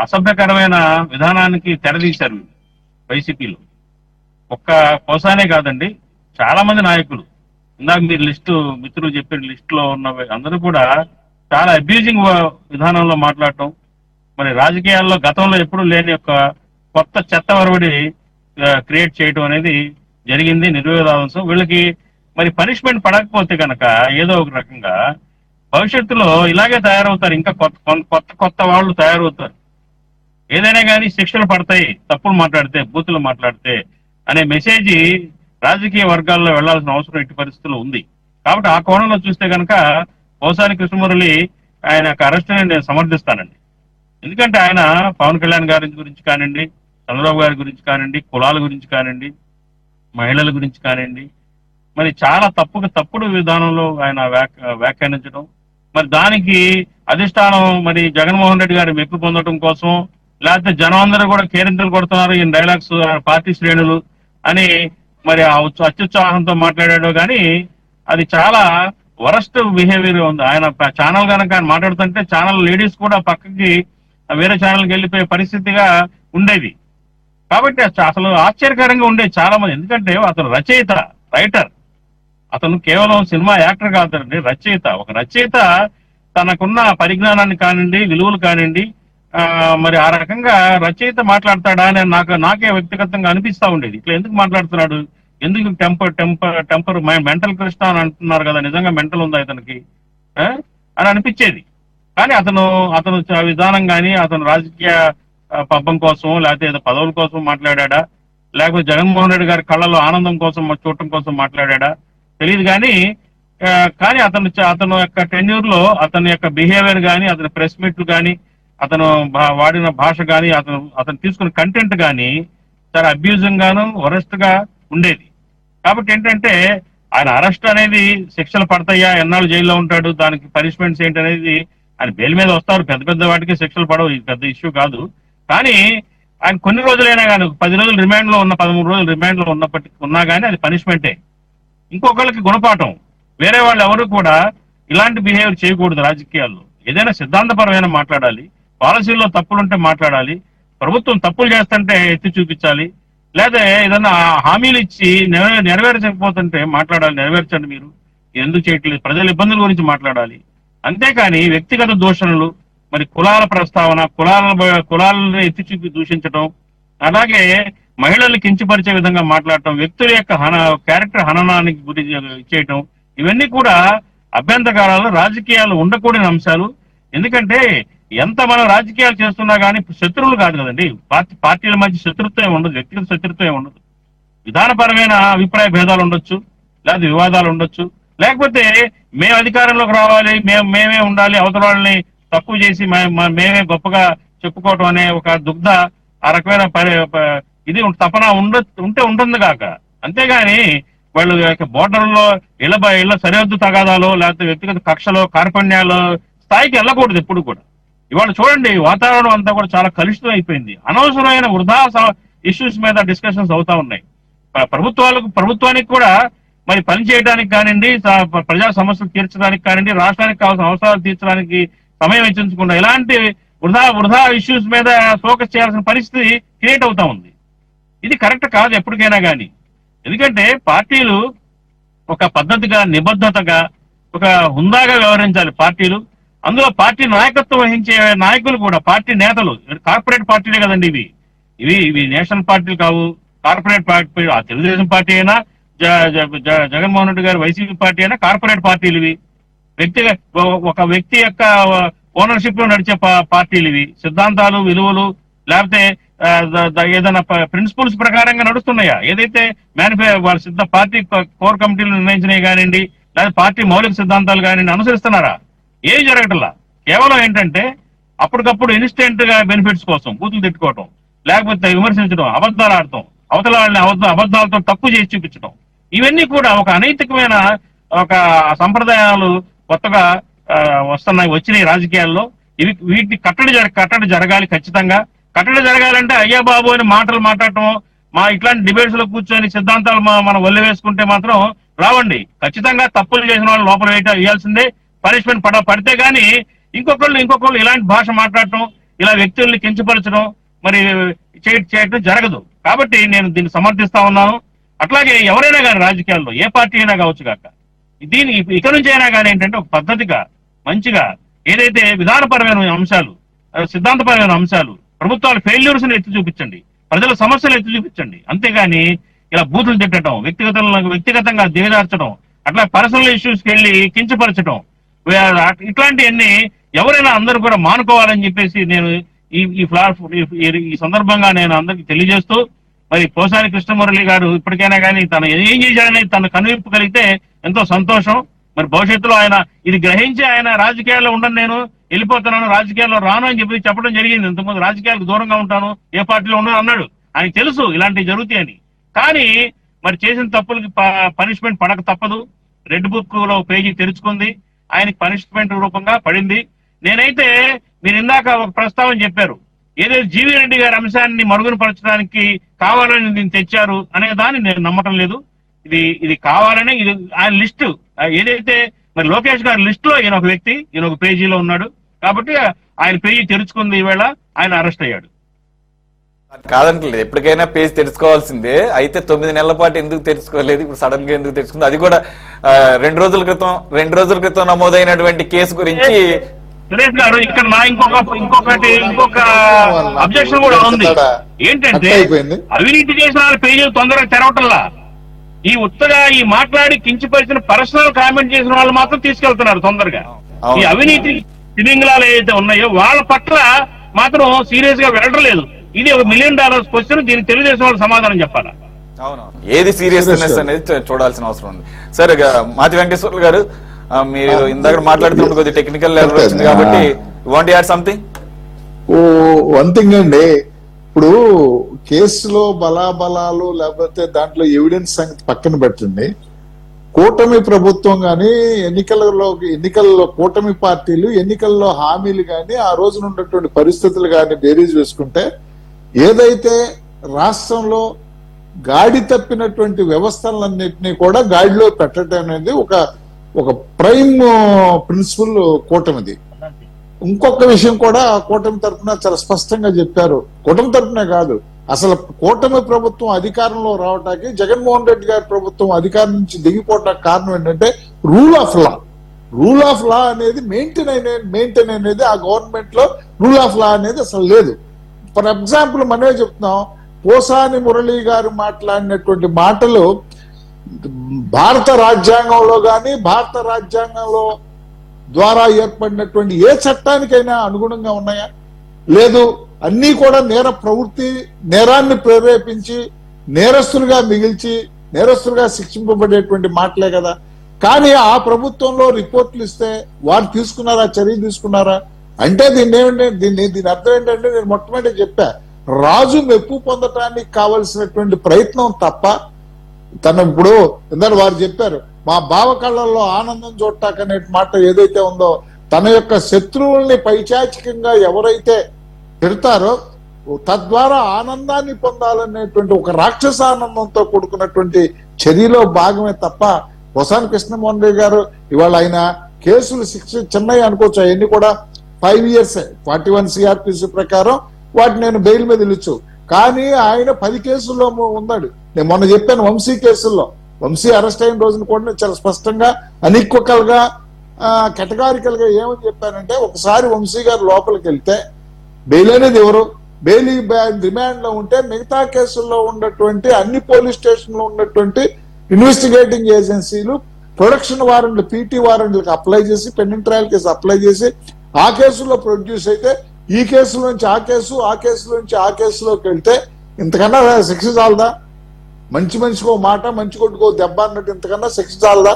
S5: అసభ్యకరమైన విధానానికి తెరదీశారు వైసీపీలో. ఒక్క పోసానే కాదండి, చాలా మంది నాయకులు, ఇందాక మీరు మిత్రులు చెప్పిన లిస్ట్ లో ఉన్న అందరూ కూడా చాలా అబ్యూజింగ్ విధానంలో మాట్లాడటం, మరి రాజకీయాల్లో గతంలో ఎప్పుడూ లేని ఒక కొత్త చెత్త వరవడి క్రియేట్ చేయడం అనేది జరిగింది, నిర్వివాదాంశం. వీళ్ళకి మరి పనిష్మెంట్ పడకపోతే కనుక ఏదో ఒక రకంగా భవిష్యత్తులో ఇలాగే తయారవుతారు, ఇంకా కొత్త వాళ్ళు తయారవుతారు. ఏదైనా కానీ శిక్షలు పడతాయి తప్పులు మాట్లాడితే, బూతులు మాట్లాడితే అనే మెసేజ్ రాజకీయ వర్గాల్లో వెళ్లాల్సిన అవసరం ఎట్టి పరిస్థితుల్లో ఉంది. కాబట్టి ఆ కోణంలో చూస్తే కనుక పోసాని కృష్ణమురళి ఆయన అరెస్ట్ నేను సమర్థిస్తానండి. ఎందుకంటే ఆయన పవన్ కళ్యాణ్ గారి గురించి కానివ్వండి, చంద్రబాబు గారి గురించి కానివ్వండి, కులాల గురించి కానివ్వండి, మహిళల గురించి కానివ్వండి, మరి చాలా తప్పుడు విధానంలో ఆయన వ్యాఖ్యానించడం, మరి దానికి అధిష్టానం మరి జగన్మోహన్ రెడ్డి గారి మెప్పు పొందడం కోసం, లేకపోతే జనం అందరూ కూడా కేరింతలు కొడుతున్నారు ఈ డైలాగ్స్ పార్టీ శ్రేణులు అని మరి అత్యుత్సాహంతో మాట్లాడాడు. కానీ అది చాలా వరస్ట్ బిహేవియర్ ఉంది. ఆయన ఛానల్ కనుక ఆయన మాట్లాడుతుంటే ఛానల్ లేడీస్ కూడా పక్కకి వేరే ఛానల్కి వెళ్ళిపోయే పరిస్థితిగా ఉండేది. కాబట్టి అసలు ఆశ్చర్యకరంగా ఉండేది చాలా మంది. ఎందుకంటే అతను రైటర్, అతను కేవలం సినిమా యాక్టర్ కాదండి, రచయిత. ఒక రచయిత తనకున్న పరిజ్ఞానాన్ని కానివ్వండి, విలువలు కానివ్వండి, మరి ఆ రకంగా రచయిత మాట్లాడతాడా అని నాకే వ్యక్తిగతంగా అనిపిస్తా ఉండేది. ఇట్లా ఎందుకు మాట్లాడుతున్నాడు, ఎందుకు టెంపర్ మెంటల్ కృష్ణ అని అంటున్నారు కదా, నిజంగా మెంటల్ ఉందా ఇతనికి అని అనిపించేది. కానీ అతను విధానం కానీ, అతను రాజకీయ పబ్బం కోసం లేకపోతే ఏదో పదవుల కోసం మాట్లాడా, లేకపోతే జగన్మోహన్ రెడ్డి గారి కళ్ళలో ఆనందం కోసం చూడటం కోసం మాట్లాడా తెలియదు. కానీ అతను యొక్క టెన్యూర్ లో అతని యొక్క బిహేవియర్ కానీ, అతని ప్రెస్ మీట్లు కానీ, అతను వాడిన భాష కానీ, అతను తీసుకున్న కంటెంట్ కానీ చాలా అబ్యూజింగ్ గాను వరస్ట్ గా ఉండేది. కాబట్టి ఏంటంటే ఆయన అరెస్ట్ అనేది శిక్షలు పడతాయా, ఎన్నాళ్ళు జైల్లో ఉంటాడు, దానికి పనిష్మెంట్స్ ఏంటి అనేది, ఆయన బెయిల్ మీద వస్తారు, పెద్ద వాటికి శిక్షలు పడవు, ఇది పెద్ద ఇష్యూ కాదు. కానీ ఆయన కొన్ని రోజులైనా కానీ 10 రోజులు రిమాండ్ లో 13 రోజులు రిమాండ్ లో ఉన్నా కానీ అది పనిష్మెంటే. ఇంకొకరికి గుణపాఠం. వేరే వాళ్ళు ఎవరు కూడా ఇలాంటి బిహేవియర్ చేయకూడదు. రాజకీయాల్లో ఏదైనా సిద్ధాంతపరమైన మాట్లాడాలి, పాలసీల్లో తప్పులుంటే మాట్లాడాలి, ప్రభుత్వం తప్పులు చేస్తుంటే ఎత్తి చూపించాలి, లేదా ఏదైనా హామీలు ఇచ్చి నెరవేర్చకపోతుంటే మాట్లాడాలి, నెరవేర్చండి మీరు ఎందుకు చేయట్లేదు, ప్రజల ఇబ్బందుల గురించి మాట్లాడాలి. అంతేకాని వ్యక్తిగత దూషణలు, మరి కులాల ప్రస్తావన, కులాలను ఎత్తి చూపి దూషించడం, అలాగే మహిళల్ని కించపరిచే విధంగా మాట్లాడటం, వ్యక్తుల యొక్క క్యారెక్టర్ హననానికి గురి చేయటం, ఇవన్నీ కూడా అభ్యంతరకారాలు, రాజకీయాలు ఉండకూడని అంశాలు. ఎందుకంటే ఎంత మనం రాజకీయాలు చేస్తున్నా కానీ శత్రువులు కాదు కదండి. పార్టీల మధ్య శత్రుత్వం ఉండదు, వ్యక్తిగత శత్రుత్వం ఉండదు. విధానపరమైన అభిప్రాయ భేదాలు ఉండొచ్చు, లేదా వివాదాలు ఉండొచ్చు, లేకపోతే మేము అధికారంలోకి రావాలి, మేమే ఉండాలి, అవతల వాళ్ళని తక్కువ చేసి మేమే గొప్పగా చెప్పుకోవటం అనే ఒక దుగ్ధ ఆ రకమైన ఇది తపన ఉంటే ఉంటుంది కాక. అంతేగాని వాళ్ళు బోర్డర్లో ఇళ్ల సరిహద్దు తగాదాలో, లేకపోతే వ్యక్తిగత కక్షలో, కార్పణ్యాలు స్థాయికి వెళ్ళకూడదు ఎప్పుడు కూడా. ఇవాళ చూడండి, వాతావరణం అంతా కూడా చాలా కలుషితం అయిపోయింది. అనవసరమైన వృధా ఇష్యూస్ మీద డిస్కషన్స్ అవుతా ఉన్నాయి. ప్రభుత్వానికి కూడా మరి పని చేయడానికి కానివ్వండి, ప్రజా సమస్యలు తీర్చడానికి కానివ్వండి, రాష్ట్రానికి కావాల్సిన అవసరాలు తీర్చడానికి సమయం వెచ్చించకుండా ఇలాంటి వృధా ఇష్యూస్ మీద ఫోకస్ చేయాల్సిన పరిస్థితి క్రియేట్ అవుతా ఉంది. ఇది కరెక్ట్ కాదు ఎప్పటికైనా కానీ. ఎందుకంటే పార్టీలు ఒక పద్ధతిగా, నిబద్ధతగా, ఒక హుందాగా వ్యవహరించాలి పార్టీలు. అందులో పార్టీ నాయకత్వం వహించే నాయకులు కూడా, పార్టీ నేతలు, కార్పొరేట్ పార్టీలే కదండి ఇవి నేషనల్ పార్టీలు కావు. కార్పొరేట్ పార్టీ, ఆ తెలుగుదేశం పార్టీ అయినా, జగన్మోహన్ రెడ్డి గారి వైసీపీ పార్టీ అయినా కార్పొరేట్ పార్టీలు ఇవి. ఒక వ్యక్తి యొక్క ఓనర్షిప్ లో నడిచే పార్టీలు ఇవి. సిద్ధాంతాలు, విలువలు, లేకపోతే ఏదైనా ప్రిన్సిపల్స్ ప్రకారంగా నడుస్తున్నాయా? ఏదైతే వాళ్ళ పార్టీ కోర్ కమిటీలు నిర్ణయించినవి కానివ్వండి, లేదా పార్టీ మౌలిక సిద్ధాంతాలు కానివ్వండి అనుసరిస్తున్నారా? ఏం జరగటంలా. కేవలం ఏంటంటే అప్పటికప్పుడు ఇన్స్టెంట్ గా బెనిఫిట్స్ కోసం బూతులు తిట్టుకోవటం, లేకపోతే విమర్శించడం, అబద్ధాలు ఆడటం, అవతల వాళ్ళని అబద్ధాలతో తక్కువ చేసి చూపించడం, ఇవన్నీ కూడా ఒక అనైతికమైన ఒక సంప్రదాయాలు కొత్తగా వచ్చినాయి రాజకీయాల్లో. వీటిని కట్టడి జరగాలి ఖచ్చితంగా. కట్టడి జరగాలంటే అయ్యా బాబు అని మాటలు మాట్లాడటం, ఇట్లాంటి డిబేట్స్ లో కూర్చొని సిద్ధాంతాలు మనం వల్లి వేసుకుంటే మాత్రం రావండి. ఖచ్చితంగా తప్పులు చేసిన వాళ్ళు లోపల వేయాల్సిందే, పనిష్మెంట్ పడితే గానీ ఇంకొకళ్ళు ఇలాంటి భాష మాట్లాడటం, ఇలా వ్యక్తుల్ని కించపరచడం మరి చేయటం జరగదు. కాబట్టి నేను దీన్ని సమర్థిస్తా ఉన్నాను. అట్లాగే ఎవరైనా కానీ రాజకీయాల్లో ఏ పార్టీ అయినా కావచ్చు కాక, దీన్ని ఇక నుంచి అయినా కానీ ఏంటంటే ఒక పద్ధతిగా, మంచిగా, ఏదైతే విధానపరమైన అంశాలు, సిద్ధాంతపరమైన అంశాలు, ప్రభుత్వాల ఫెయిల్యూర్స్ ని ఎత్తి చూపించండి, ప్రజల సమస్యలు ఎత్తి చూపించండి. అంతేగాని ఇలా బూతులు తిట్టడం, వ్యక్తిగతంగా దిగజార్చడం, అట్లా పర్సనల్ ఇష్యూస్కి వెళ్ళి కించపరచడం, ఇట్లాంటివన్నీ ఎవరైనా అందరూ కూడా మానుకోవాలని చెప్పేసి నేను ఈ సందర్భంగా నేను అందరికి తెలియజేస్తూ, మరి పోసాని కృష్ణమురళి గారు ఇప్పటికైనా కానీ తను ఏం చేశాడని తన కనువిప్పు కలిగితే ఎంతో సంతోషం. మరి భవిష్యత్తులో ఆయన ఇది గ్రహించి ఆయన రాజకీయాల్లో ఉండను, నేను వెళ్ళిపోతున్నాను, రాజకీయాల్లో రాను అని చెప్పి చెప్పడం జరిగింది. ఇంతకుముందు రాజకీయాలకు దూరంగా ఉంటాను, ఏ పార్టీలో ఉన్నాను అన్నాడు. ఆయనకు తెలుసు ఇలాంటివి జరుగుతాయని. కానీ మరి చేసిన తప్పులకి పనిష్మెంట్ పడక తప్పదు. రెడ్ బుక్ లో పేజీ తెరుచుకుంది, ఆయనకి పనిష్మెంట్ రూపంగా పడింది. నేనైతే మీరు ఇందాక ఒక ప్రస్తావన చెప్పారు, ఏదైతే జీవీ రెడ్డి గారి అంశాన్ని మరుగున పరచడానికి కావాలని దీన్ని తెచ్చారు అనే దాన్ని నేను నమ్మటం లేదు. ఇది కావాలని, ఇది ఆయన లిస్టు ఏదైతే మరి లోకేష్ గారి లిస్ట్ లో ఈయన ఒక వ్యక్తి, ఈయన ఒక పేజీలో ఉన్నాడు కాబట్టి ఆయన పేజీ తెరుచుకుంది, ఈవేళ ఆయన అరెస్ట్ అయ్యాడు.
S1: కాదనట్లేదు, ఎప్పటికైనా పేజ్ తెరుచుకోవాల్సిందే. అయితే 9 నెలల పాటు ఎందుకు తెరుచుకోలేదు, ఇప్పుడు సడన్ గా ఎందుకు తెరుచుకుంది? అది కూడా 2 రోజుల క్రితం నమోదైనటువంటి కేసు గురించి
S5: సురేష్ గారు ఇక్కడ ఇంకొక అబ్జెక్షన్ కూడా ఉంది. ఏంటంటే అవినీతి చేసిన వాళ్ళ పేజీలు తొందరగా తెరవటంలా, ఈ ఉత్తగా ఈ మాట్లాడి కించిపరిచిన పర్సనల్ కామెంట్ చేసిన వాళ్ళు మాత్రం తీసుకెళ్తున్నారు తొందరగా. ఈ అవినీతి తిమింగళాలు ఏదైతే ఉన్నాయో వాళ్ళ పట్ల మాత్రం సీరియస్ గా వెళ్ళడం లేదు. ఇది $1 మిలియన్ క్వశ్చన్. దీనికి తెలుగుదేశం వాళ్ళు సమాధానం చెప్పాలా?
S1: అవును, ఏది సీరియస్నెస్ అనేది చూడాల్సిన అవసరం ఉంది. సరే, మాతి వెంకటేశ్వర్లు గారు, మీరు ఇందాక మాట్లాడుతున్నప్పుడు కొద్దిగా టెక్నికల్ లెవెల్ వచ్చింది కాబట్టి want add something?
S2: One thing అండి, ఇప్పుడు కేసులో బలాబలాలు లేకపోతే దాంట్లో ఎవిడెన్స్ సంగతి పక్కన పెట్టండి. కూటమి ప్రభుత్వం గాని ఎన్నికల్లో కూటమి పార్టీలు ఎన్నికల్లో హామీలు గాని ఆ రోజున ఉన్నటువంటి పరిస్థితులు గాని బేరీజ్ వేసుకుంటే ఏదైతే రాష్ట్రంలో గాడి తప్పినటువంటి వ్యవస్థలన్నింటినీ కూడా గాడిలో పెట్టడం అనేది ఒక ప్రైమ్ ప్రిన్సిపల్ కూటమిది. ఇంకొక విషయం కూడా కూటమి తరఫున చాలా స్పష్టంగా చెప్పారు. కూటమి తరఫునే కాదు, అసలు కూటమి ప్రభుత్వం అధికారంలో రావటానికి జగన్మోహన్ రెడ్డి గారి ప్రభుత్వం అధికారం నుంచి దిగిపోవటానికి కారణం ఏంటంటే రూల్ ఆఫ్ లా అనేది మెయింటైన్ అనేది ఆ గవర్నమెంట్ లో రూల్ ఆఫ్ లా అనేది అసలు లేదు. ఫర్ ఎగ్జాంపుల్ మనమే చెప్తున్నాం, పోసాని మురళి గారు మాట్లాడినటువంటి మాటలు భారత రాజ్యాంగంలో కానీ భారత రాజ్యాంగంలో ద్వారా ఏర్పడినటువంటి ఏ చట్టానికైనా అనుగుణంగా ఉన్నాయా? లేదు. అన్నీ కూడా నేర ప్రవృత్తి, నేరాన్ని ప్రేరేపించి నేరస్తులుగా మిగిల్చి నేరస్తులుగా శిక్షింపబడేటువంటి మాటలే కదా. కానీ ఆ ప్రభుత్వంలో రిపోర్ట్లు ఇస్తే వారు తీసుకున్నారా, చర్య తీసుకున్నారా అంటే దీని అర్థం ఏంటంటే, నేను మొట్టమొదటి చెప్పా, రాజు మెప్పు పొందటానికి కావలసినటువంటి ప్రయత్నం తప్ప తను ఇప్పుడు ఇందాక వారు చెప్పారు, మా బావ కళ్ళల్లో ఆనందం చూడటాకనే మాట ఏదైతే ఉందో, తన యొక్క శత్రువుల్ని పైచాచికంగా ఎవరైతే తిడతారో తద్వారా ఆనందాన్ని పొందాలనేటువంటి ఒక రాక్షస ఆనందంతో కూడుకున్నటువంటి చర్యలో భాగమే తప్ప, పోసాని కృష్ణమోహన్ రెడ్డి గారు ఇవాళ ఆయన కేసులు శిక్ష చిన్నవి అనుకోవచ్చు, అవన్నీ కూడా 5 years 41 CRPC ప్రకారం వాటిని నేను బెయిల్ మీద ఇచ్చు. కానీ ఆయన 10 కేసుల్లో ఉన్నాడు. నేను మొన్న చెప్పాను వంశీ కేసుల్లో, వంశీ అరెస్ట్ అయిన రోజున కూడా నేను చాలా స్పష్టంగా అన్ఈక్వల్ గా కేటగారికల్ గా ఏమని చెప్పానంటే, ఒకసారి వంశీ గారు లోపలికి వెళ్తే బెయిల్ అనేది ఎవరు, బెయిల్ రిమాండ్ లో ఉంటే మిగతా కేసుల్లో ఉన్నటువంటి అన్ని పోలీస్ స్టేషన్ లో ఉన్నటువంటి ఇన్వెస్టిగేటింగ్ ఏజెన్సీలు ప్రొడక్షన్ వారెంట్లు, పీటీ వారెంట్లకు అప్లై చేసి, పెండింగ్ ట్రయల్ కేసు అప్లై చేసి ఆ కేసులో ప్రొడ్యూస్ అయితే ఈ కేసులో నుంచి ఆ కేసు, ఆ కేసులో నుంచి ఆ కేసులోకి వెళ్తే ఇంతకన్నా శిక్ష చాలదా? మనిషికో మాట, మంచి కొట్టుకో దెబ్బ అన్నట్టు ఇంతకన్నా శిక్ష చాలదా?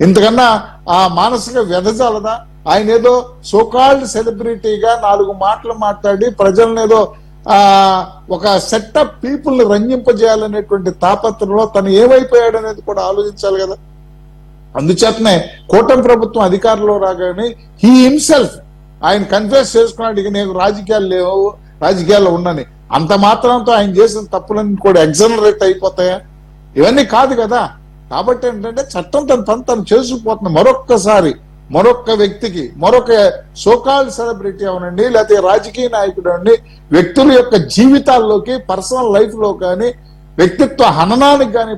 S2: ఇంతకన్నా ఆ మానసిక వ్యధ చాలదా? ఆయన ఏదో సోకాల్డ్ సెలబ్రిటీగా 4 మాటలు మాట్లాడి ప్రజలను ఏదో ఒక సెట్ ఆఫ్ పీపుల్ ని రంజింపజేయాలనేటువంటి తాపత్రంలో తను ఏమైపోయాడు అనేది కూడా ఆలోచించాలి కదా. అందుచేతనే కూటమి ప్రభుత్వం అధికారంలో రాగానే హీ హిమ్సెల్ఫ్ ఆయన కన్ఫెస్ చేసుకున్నాడు, ఇక నేను రాజకీయాల్లో ఉన్నాను. అంత మాత్రంతో ఆయన చేసిన తప్పులన్నీ కూడా ఎగ్జనరేట్ అయిపోతాయా? ఇవన్నీ కాదు కదా. కాబట్టి ఏంటంటే చట్టం తను చేసుకుపోతుంది. మరొక్క వ్యక్తికి, మరొక సోకాల్డ్ సెలబ్రిటీ అవనండి, లేకపోతే రాజకీయ నాయకుడు అనండి, వ్యక్తుల యొక్క జీవితాల్లోకి, పర్సనల్ లైఫ్ లో కానీ వ్యక్తిత్వ హననానికి కానీ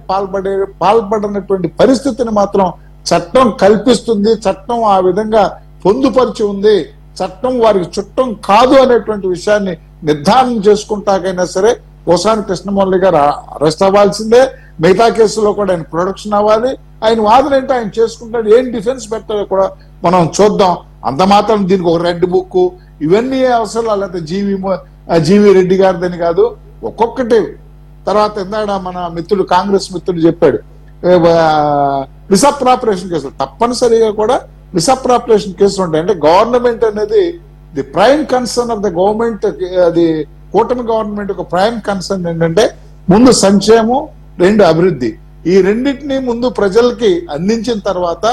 S2: పాల్పడినటువంటి పరిస్థితిని మాత్రం చట్టం కల్పిస్తుంది. చట్టం ఆ విధంగా పొందుపరిచి ఉంది. చట్టం వారికి చుట్టం కాదు అనేటువంటి విషయాన్ని నిర్ధారణ చేసుకుంటాకైనా సరే పోసాని కృష్ణమోహన్ రెడ్డి గారు అరెస్ట్ అవ్వాల్సిందే. మిగతా కేసులో కూడా ఆయన ప్రొడక్షన్ అవ్వాలి. ఆయన వాదన ఏంటో ఆయన చేసుకుంటాడు. ఏం డిఫెన్స్ పెట్టాలో కూడా మనం చూద్దాం. అంత మాత్రం దీనికి ఒక రెడ్ బుక్ ఇవన్నీ అవసరం, లేకపోతే జీవి రెడ్డి గారిదని కాదు. ఒక్కొక్కటి తర్వాత ఇందాక మన మిత్రుడు, కాంగ్రెస్ మిత్రుడు చెప్పాడు, మిస్అప్రాపరేషన్ కేసులు తప్పనిసరిగా కూడా మిస్అప్రాపరేషన్ కేసులు ఉంటాయి. అంటే గవర్నమెంట్ అనేది the prime concern of the government, అది కూటమి గవర్నమెంట్ ఒక ప్రైమ్ కన్సర్న్ ఏంటంటే ముందు సంక్షేమం, 2 అభివృద్ధి. ఈ రెండింటినీ ముందు ప్రజలకి అందించిన తర్వాత